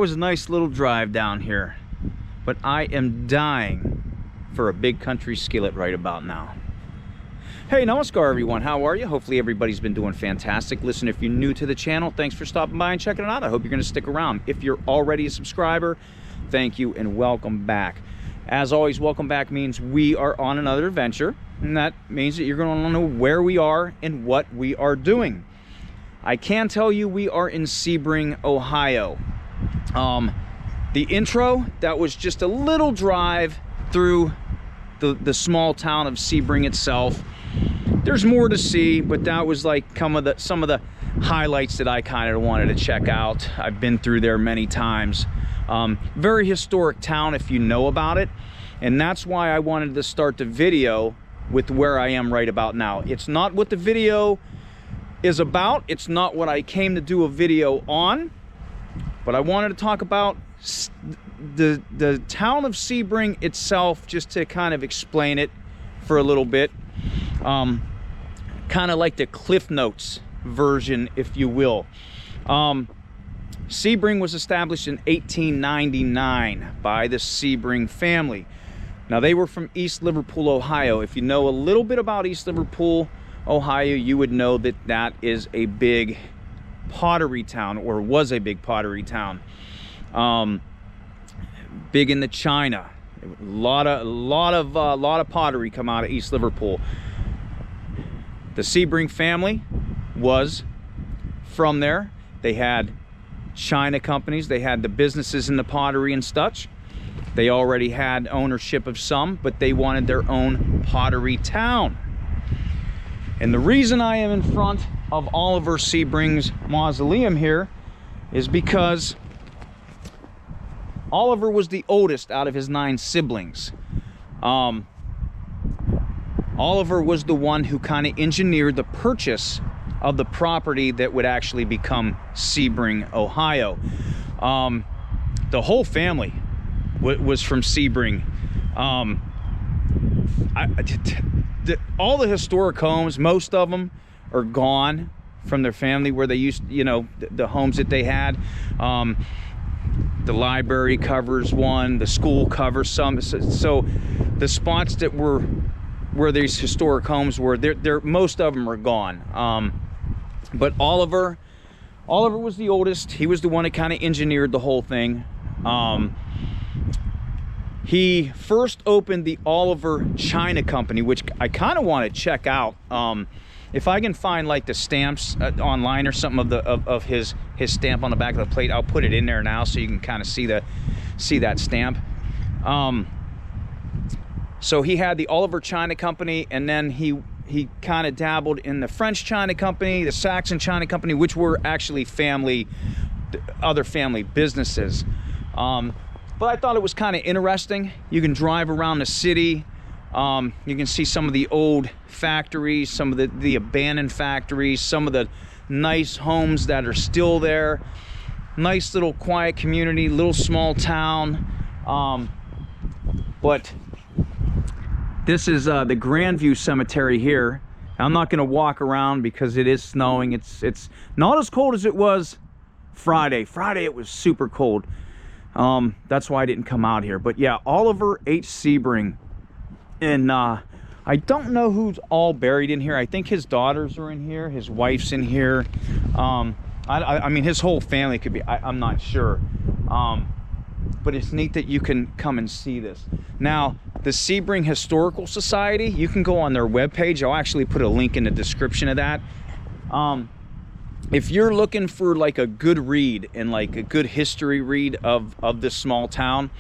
was a nice little drive down here, but I am dying for a big country skillet right about now. Hey, namaskar everyone, how are you? Hopefully everybody's been doing fantastic. Listen, if you're new to the channel, thanks for stopping by and checking it out. I hope you're gonna stick around. If you're already a subscriber, thank you and welcome back. As always, welcome back means we are on another adventure, and that means that you're gonna know where we are and what we are doing. I can tell you we are in Sebring, Ohio. The intro, that was just a little drive through the small town of Sebring itself. There's more to see, but that was like some of the highlights that I kind of wanted to check out. I've been through there many times. Very historic town if you know about it, and that's why I wanted to start the video with where I am right about now. It's not what the video is about, it's not what I came to do a video on, but I wanted to talk about the town of Sebring itself, just to kind of explain it for a little bit. Kind of like the Cliff Notes version, if you will. Sebring was established in 1899 by the Sebring family. Now, they were from East Liverpool, Ohio. If you know a little bit about East Liverpool, Ohio, you would know that that is a big pottery town, or was a big pottery town. Big into China. A lot of pottery come out of East Liverpool. The Sebring family was from there. They had China companies. They had the businesses in the pottery and such. They already had ownership of some, but they wanted their own pottery town. And the reason I am in front of Oliver Sebring's mausoleum here is because Oliver was the oldest out of his 9 siblings. Oliver was the one who kind of engineered the purchase of the property that would actually become Sebring, Ohio. The whole family was from Sebring. All the historic homes, most of them are gone from their family where they used, you know, the homes that they had. The library covers one, the school covers some. So the spots that were where these historic homes were, most of them are gone. But Oliver was the oldest. He was the one that kind of engineered the whole thing. He first opened the Oliver China Company, which I kind of want to check out. If I can find like the stamps online or something of his stamp on the back of the plate, I'll put it in there now so you can kind of see that stamp. So he had the Oliver China Company, and then he kind of dabbled in the French China Company, the Saxon China Company, which were actually other family businesses. But I thought it was kind of interesting. You can drive around the city. You can see some of the old factories, some of the abandoned factories, some of the nice homes that are still there. Nice little quiet community, little small town. But this is the Grandview Cemetery here. I'm not going to walk around because it is snowing. It's not as cold as it was Friday. Friday it was super cold. That's why I didn't come out here. But yeah, Oliver H. Sebring. And I don't know who's all buried in here. I think his daughters are in here. His wife's in here. I mean, his whole family could be. I'm not sure. But it's neat that you can come and see this. Now, the Sebring Historical Society, you can go on their webpage. I'll actually put a link in the description of that. If you're looking for like a good read and like a good history read of this small town,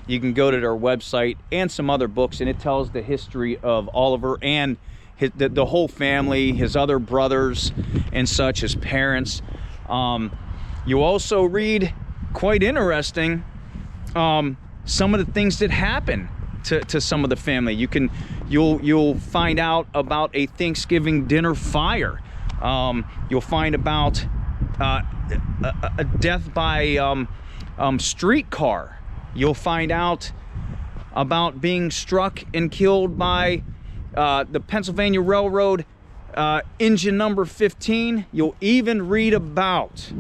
you can go to their website and some other books, and it tells the history of Oliver and the whole family, his other brothers and such, his parents. You also read, quite interesting, some of the things that happen to some of the family. You'll find out about a Thanksgiving dinner fire. You'll find about a death by streetcar. You'll find out about being struck and killed by the Pennsylvania Railroad engine number 15. You'll even read about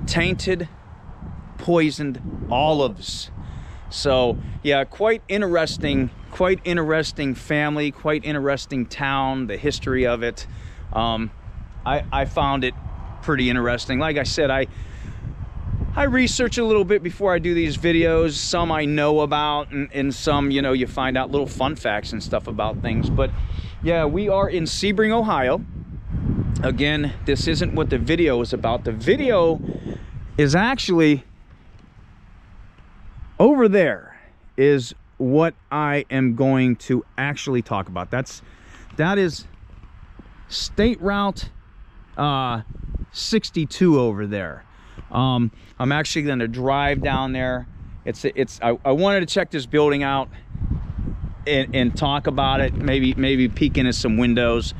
tainted poisoned olives. So yeah, quite interesting family, quite interesting town, the history of it. I found it pretty interesting. Like I said, I research a little bit before I do these videos. Some I know about, and some, you know, you find out little fun facts and stuff about things. But yeah, we are in Sebring, Ohio. Again, this isn't what the video is about. The video is actually over there, is what I am going to actually talk about. That is State Route 62 over there. I'm actually going to drive down there. I wanted to check this building out and talk about it, maybe peek into some windows.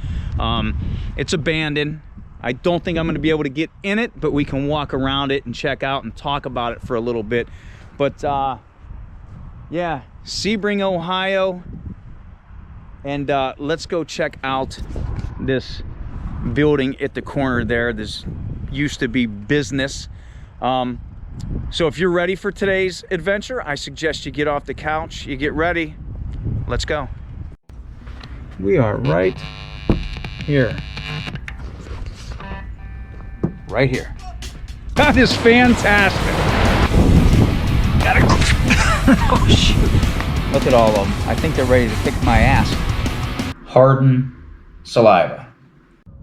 It's abandoned. I don't think I'm going to be able to get in it, but we can walk around it and check out and talk about it for a little bit. But yeah, Sebring, Ohio, and let's go check out this building at the corner there. This used to be business. So if you're ready for today's adventure, I suggest you get off the couch, you get ready. Let's go. We are right here. Right here. That is fantastic. Gotta go. Oh shoot. Look at all of them. I think they're ready to kick my ass. Harden saliva.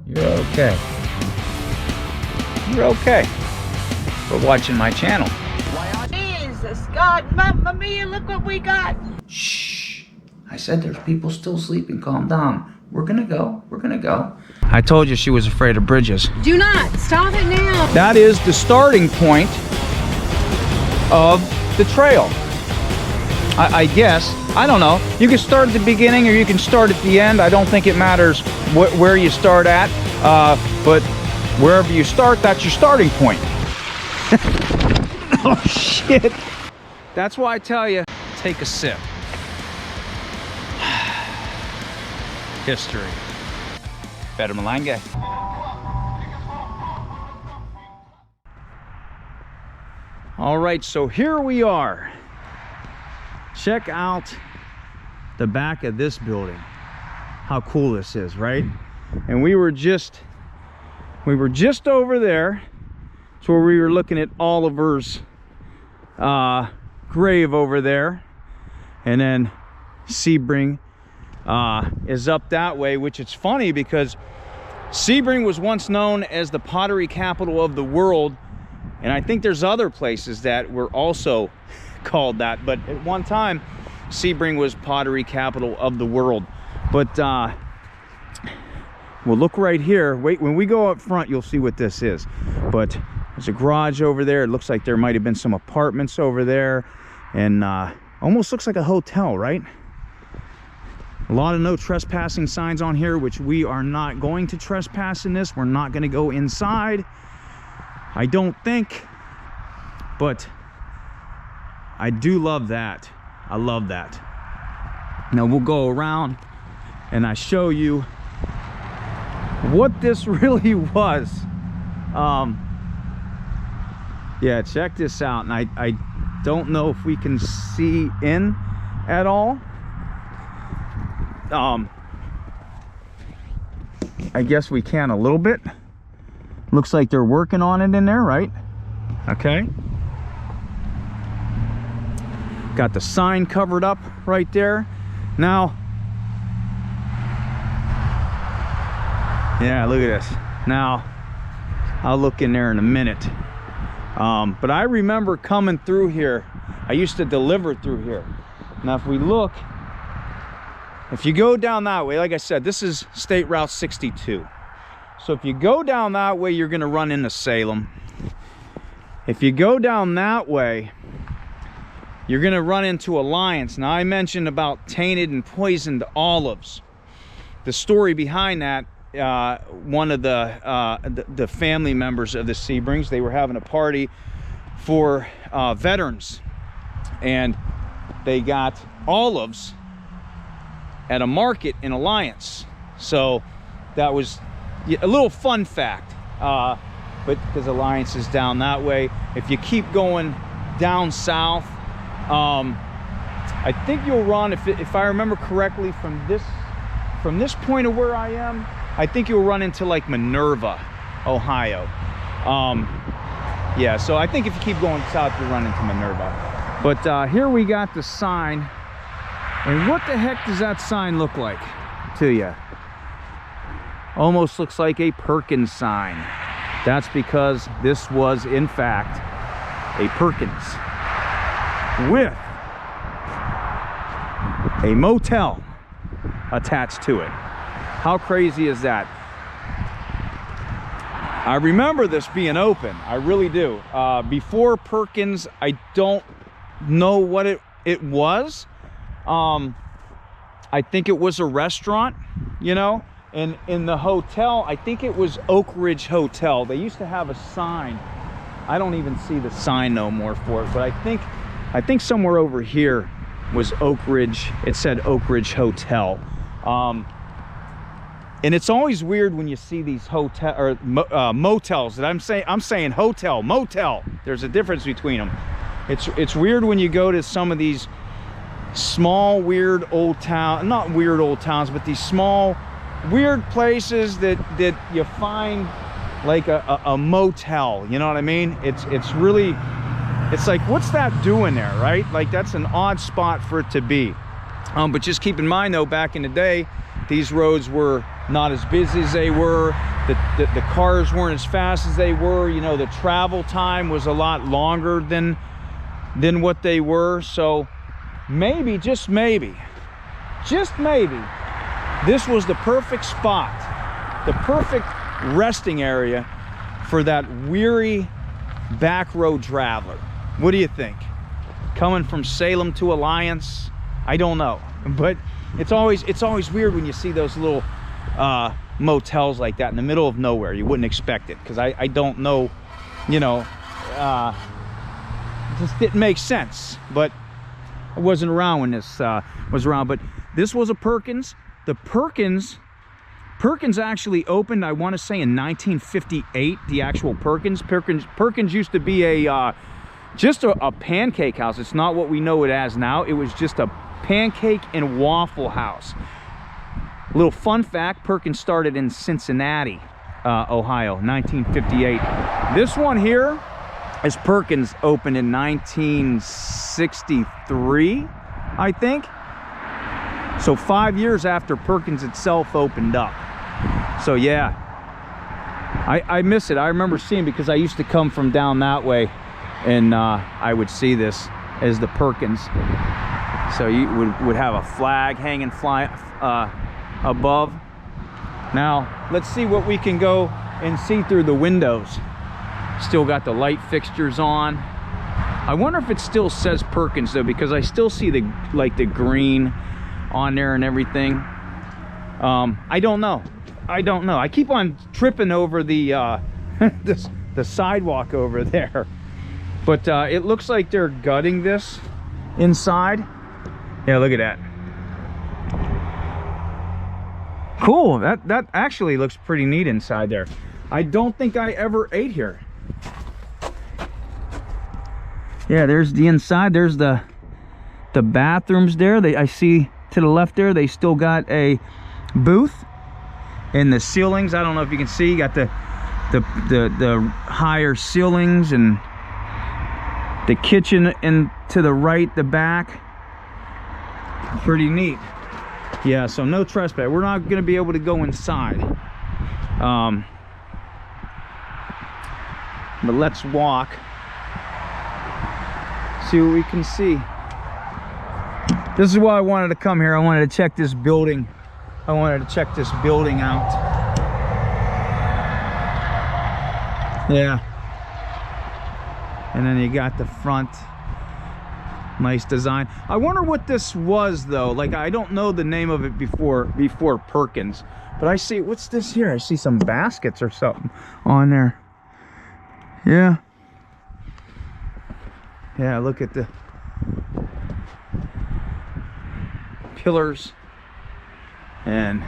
You're okay. You're okay. For watching my channel. Jesus God, Mamma Mia, look what we got. Shh. I said there's people still sleeping. Calm down. We're gonna go. We're gonna go. I told you she was afraid of bridges. Do not. Stop it now. That is the starting point of the trail. I guess. I don't know. You can start at the beginning or you can start at the end. I don't think it matters where you start at. But wherever you start, that's your starting point. Oh, shit. That's why I tell you, take a sip. History. Better Malanga. All right, so here we are. Check out the back of this building. How cool this is, right? And we were just over there. It's where we were looking at Oliver's grave over there. And then Sebring is up that way, which it's funny because Sebring was once known as the pottery capital of the world, and I think there's other places that were also called that, but at one time Sebring was pottery capital of the world. But well, look right here. Wait, when we go up front you'll see what this is. But there's a garage over there. It looks like there might have been some apartments over there, and almost looks like a hotel, right? A lot of no trespassing signs on here, which we are not going to trespass in this. We're not going to go inside, I don't think. But I do love that. I love that. Now we'll go around and I show you what this really was. Yeah, check this out. And I don't know if we can see in at all. I guess we can a little bit. Looks like they're working on it in there, right? Okay. Got the sign covered up right there. Now, yeah, look at this. Now, I'll look in there in a minute. But I remember coming through here. I used to deliver through here. Now, if we look, if you go down that way, like I said, this is State Route 62. So if you go down that way, you're going to run into Salem. If you go down that way, you're going to run into Alliance. Now, I mentioned about tainted and poisoned olives. The story behind that, one of the family members of the Sebrings, they were having a party for veterans, and they got olives at a market in Alliance. So that was a little fun fact. But because Alliance is down that way, if you keep going down south. I think you'll run, if I remember correctly, from this point of where I am, I think you'll run into like Minerva, Ohio. Yeah, so I think if you keep going south, you'll run into Minerva. But here we got the sign. And what the heck does that sign look like to you? Almost looks like a Perkins sign. That's because this was, in fact, a Perkins with a motel attached to it. How crazy is that? I remember this being open. I really do. Before Perkins, I don't know what it was. I think it was a restaurant, you know, and in the hotel, I think it was Oak Ridge Hotel. They used to have a sign. I don't even see the sign no more for it, but I think somewhere over here was Oak Ridge. It said Oak Ridge Hotel. And it's always weird when you see these hotel or motels. That I'm saying hotel, motel. There's a difference between them. It's weird when you go to some of these small, weird old town, not weird old towns, but these small, weird places that you find like a motel. You know what I mean? It's really, it's like, what's that doing there, right? Like, that's an odd spot for it to be. But just keep in mind though, back in the day, these roads were not as busy as they were. The cars weren't as fast as they were. You know, the travel time was a lot longer than what they were. So maybe, just maybe, this was the perfect spot, the perfect resting area for that weary back road traveler. What do you think? Coming from Salem to Alliance? I don't know, but it's always weird when you see those little motels like that in the middle of nowhere. You wouldn't expect it, because I don't know, you know, it just didn't make sense. But I wasn't around when this was around. But this was a Perkins. The Perkins actually opened, I want to say, in 1958. The actual Perkins used to be a just a pancake house. It's not what we know it as now. It was just a pancake and waffle house. A little fun fact, Perkins started in Cincinnati, Ohio, 1958. This one here is Perkins, opened in 1963, I think. So 5 years after Perkins itself opened up. So yeah, I miss it. I remember seeing, because I used to come from down that way, and I would see this as the Perkins. So you would have a flag hanging above. Now let's see what we can go and see through the windows. Still got the light fixtures on. I wonder if it still says Perkins though, because I still see the green on there and everything. I don't know. I keep on tripping over the the sidewalk over there. But it looks like they're gutting this inside. Yeah, look at that. Cool. That actually looks pretty neat inside there. I don't think I ever ate here. Yeah, there's the inside. There's the bathrooms there. I see to the left there, they still got a booth. And the ceilings, I don't know if you can see, got the higher ceilings, and the kitchen and to the right, the back. Pretty neat. Yeah, so no trespass. We're not going to be able to go inside. But let's walk. See what we can see. This is why I wanted to come here. I wanted to check this building. I wanted to check this building out. Yeah. And then you got the front. Nice design. I wonder what this was though. Like, I don't know the name of it before Perkins. But I see, what's this here? I see some baskets or something on there. Yeah. Yeah, look at the pillars and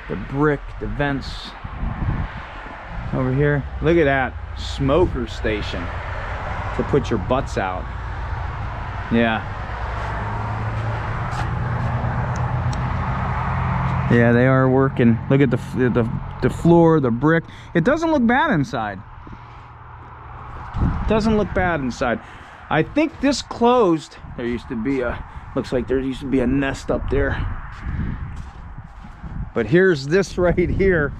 the brick, the vents over here. Look at that smoker station. to put your butts out. Yeah. Yeah, they are working. Look at the floor, the brick. It doesn't look bad inside. Doesn't look bad inside. I think this closed. There used to be a, looks like there used to be a nest up there. But here's this right here.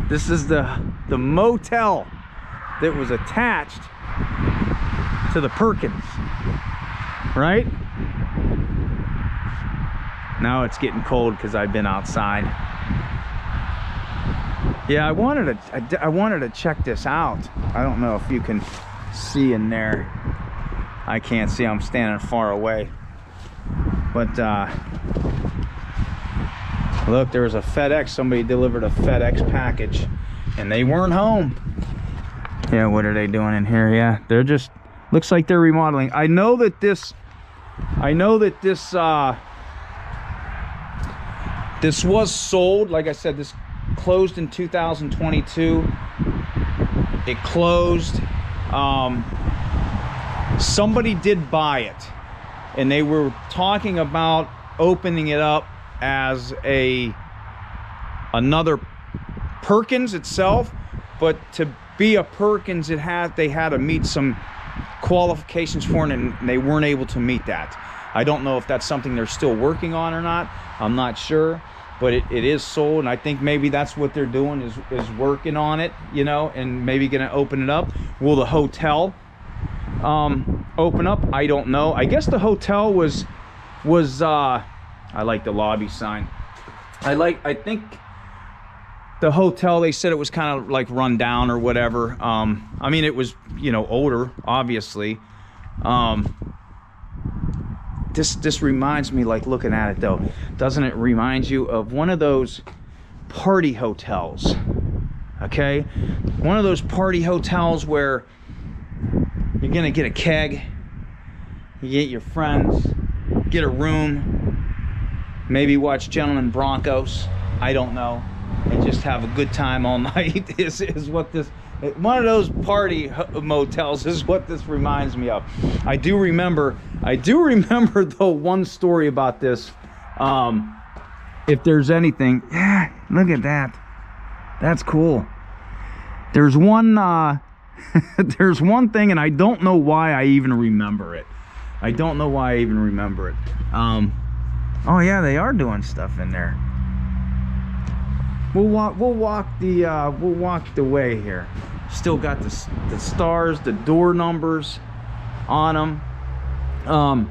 This is the motel that was attached to the Perkins, right? Now it's getting cold because I've been outside. Yeah, I wanted to check this out. I don't know if you can see in there. I can't see, I'm standing far away. But look, there was a FedEx. Somebody delivered a FedEx package and they weren't home. Yeah, what are they doing in here? Yeah, they're just, looks like they're remodeling. I know that this this was sold. Like I said, this closed in 2022. It closed. Somebody did buy it, and they were talking about opening it up as another Perkins itself, but to be a Perkins, they had to meet some qualifications for it, and they weren't able to meet that. I don't know if that's something they're still working on or not. I'm not sure, but it is sold, and I think maybe that's what they're doing is working on it, you know, and maybe gonna open it up. Will the hotel open up? I don't know. I guess the hotel was I like the lobby sign. I think the hotel, they said it was kind of like run down or whatever. I mean, it was, you know, older, obviously. This reminds me, like, looking at it though, doesn't it remind you of one of those party hotels? Okay, one of those party hotels where you're gonna get a keg, you get your friends, get a room, maybe watch Gentlemen Broncos, I don't know, and just have a good time all night. is what this, one of those party motels is what this reminds me of. I do remember though one story about this. If there's anything, yeah, look at that. That's cool. There's one there's one thing, and I don't know why I even remember it. I don't know why I even remember it. Oh yeah, they are doing stuff in there. We'll walk the way here. Still got the stars, the door numbers on them.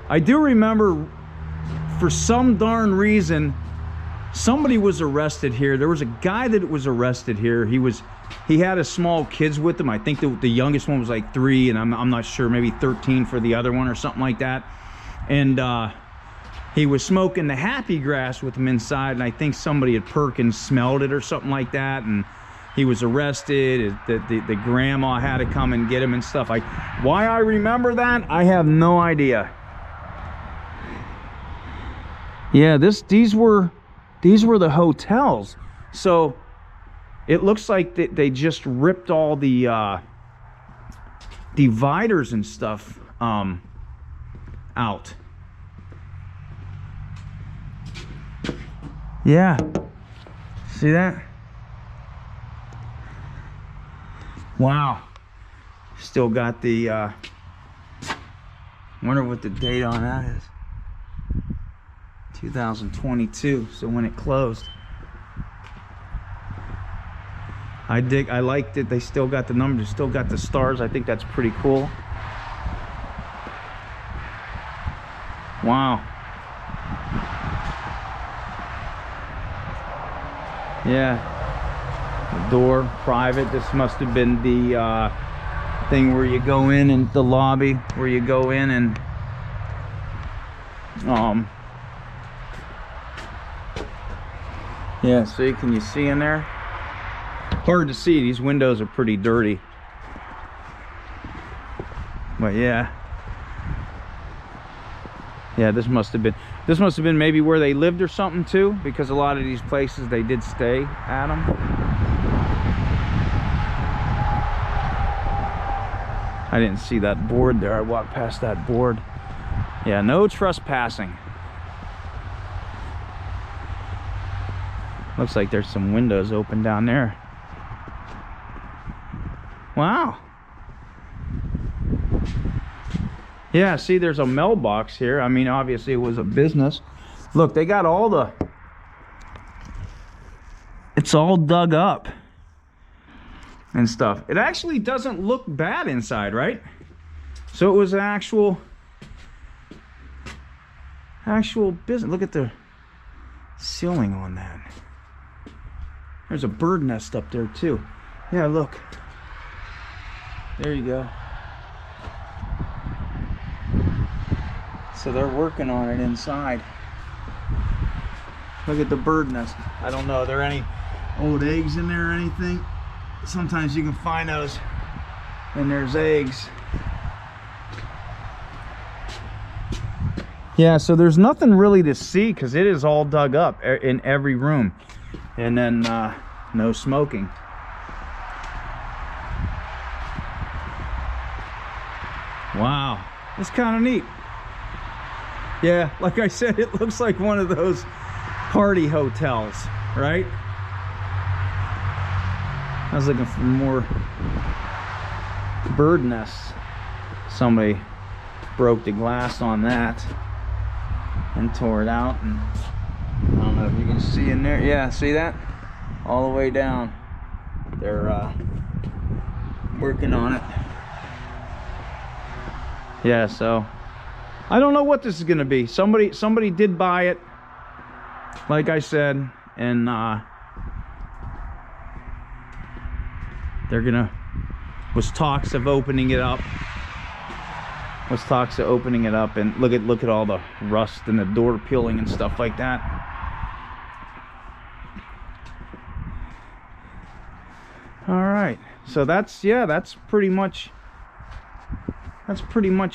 I do remember, for some darn reason, somebody was arrested here. There was a guy that was arrested here. He had his small kids with him. I think the youngest one was like 3, and I'm not sure, maybe 13 for the other one or something like that. And he was smoking the happy grass with him inside, and I think somebody at Perkins smelled it or something like that, and he was arrested. The grandma had to come and get him and stuff. Why I remember that, I have no idea. Yeah, these were the hotels. So it looks like they just ripped all the dividers and stuff out. Yeah, see that? Wow. Still got the wonder what the date on that is. 2022, so when it closed. I liked it. They still got the numbers, still got the stars. I think that's pretty cool. Wow. Yeah, the door, private. This must have been the thing where you go in, and the lobby where you go in and yeah, see, can you see in there? Hard to see, these windows are pretty dirty. But yeah. Yeah, this must have been maybe where they lived or something too, because a lot of these places they did stay at them. I didn't see that board there. I walked past that board. Yeah, no trespassing. Looks like there's some windows open down there. Wow. Yeah, see, there's a mailbox here. I mean, obviously it was a business. Look, they got all the... It's all dug up and stuff. It actually doesn't look bad inside, right? So it was an actual business. Look at the ceiling on that. There's a bird nest up there too. Yeah, look. There you go. So they're working on it inside. Look at the bird nest. I don't know, are there any old eggs in there or anything? Sometimes you can find those, and there's eggs. Yeah, so there's nothing really to see because it is all dug up in every room. And then no smoking. Wow, that's kind of neat. Yeah, like I said, it looks like one of those party hotels, right? I was looking for more bird nests. Somebody broke the glass on that and tore it out, and I don't know if you can see in there. Yeah, see that? All the way down. They're working on it. Yeah, so I don't know what this is gonna be. Somebody did buy it, like I said, and they're gonna, was talks of opening it up. And look at all the rust and the door peeling and stuff like that. All right, so that's pretty much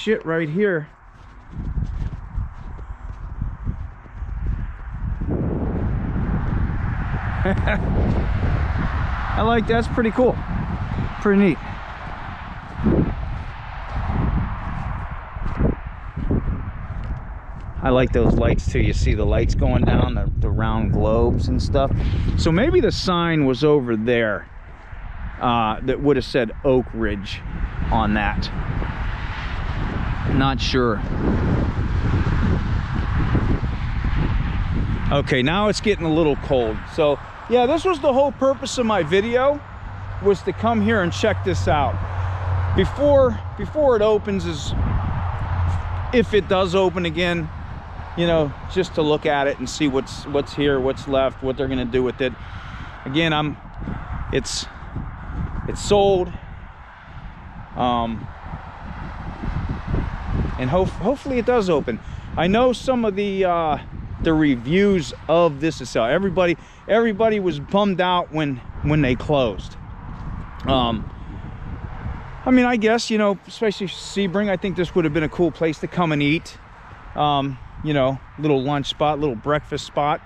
it right here. I like that. That's pretty cool. Pretty neat. I like those lights too. You see the lights going down, the round globes and stuff. So maybe the sign was over there that would have said Oak Ridge on that. Not sure. Okay, now it's getting a little cold. So yeah, this was the whole purpose of my video, was to come here and check this out before it opens, is if it does open again, you know, just to look at it and see what's here, what's left, what they're gonna do with it. Again, it's sold, and hopefully it does open. I know some of the reviews of this itself, everybody was bummed out when they closed. I mean, I guess, you know, especially Sebring, I think this would have been a cool place to come and eat. You know, little lunch spot, little breakfast spot.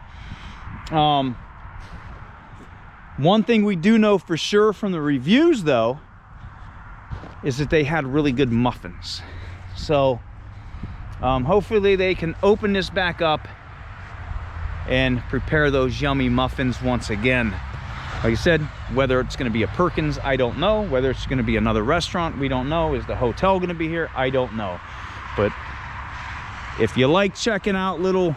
One thing we do know for sure from the reviews though is that they had really good muffins. So hopefully they can open this back up and prepare those yummy muffins once again. Like I said, whether it's going to be a Perkins, I don't know. Whether it's going to be another restaurant, we don't know. Is the hotel going to be here? I don't know. But if you like checking out little,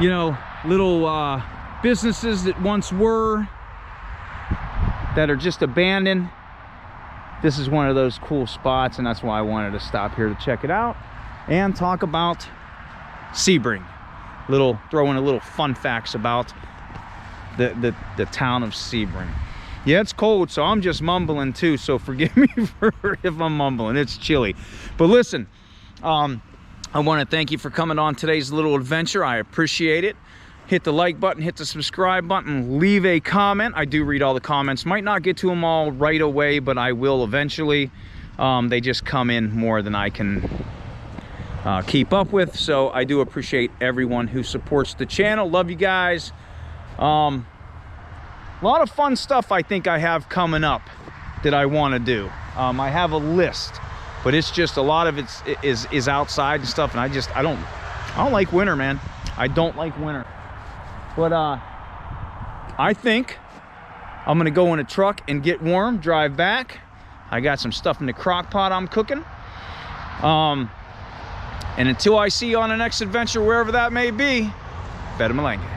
you know, little businesses that once were, that are just abandoned, this is one of those cool spots, and that's why I wanted to stop here to check it out and talk about Sebring. Throw in a little fun facts about the town of Sebring. Yeah, it's cold, so I'm just mumbling too, so forgive me if I'm mumbling. It's chilly. But listen, I want to thank you for coming on today's little adventure. I appreciate it. Hit the like button, hit the subscribe button, leave a comment. I do read all the comments. Might not get to them all right away, but I will eventually. They just come in more than I can keep up with, so I do appreciate everyone who supports the channel. Love you guys. A lot of fun stuff I think I have coming up that I want to do. I have a list, but it's just a lot of it is outside and stuff, and I don't like winter, man. I don't like winter. But I think I'm gonna go in a truck and get warm, drive back. I got some stuff in the crock pot I'm cooking. And until I see you on the next adventure, wherever that may be, Feta Malanga.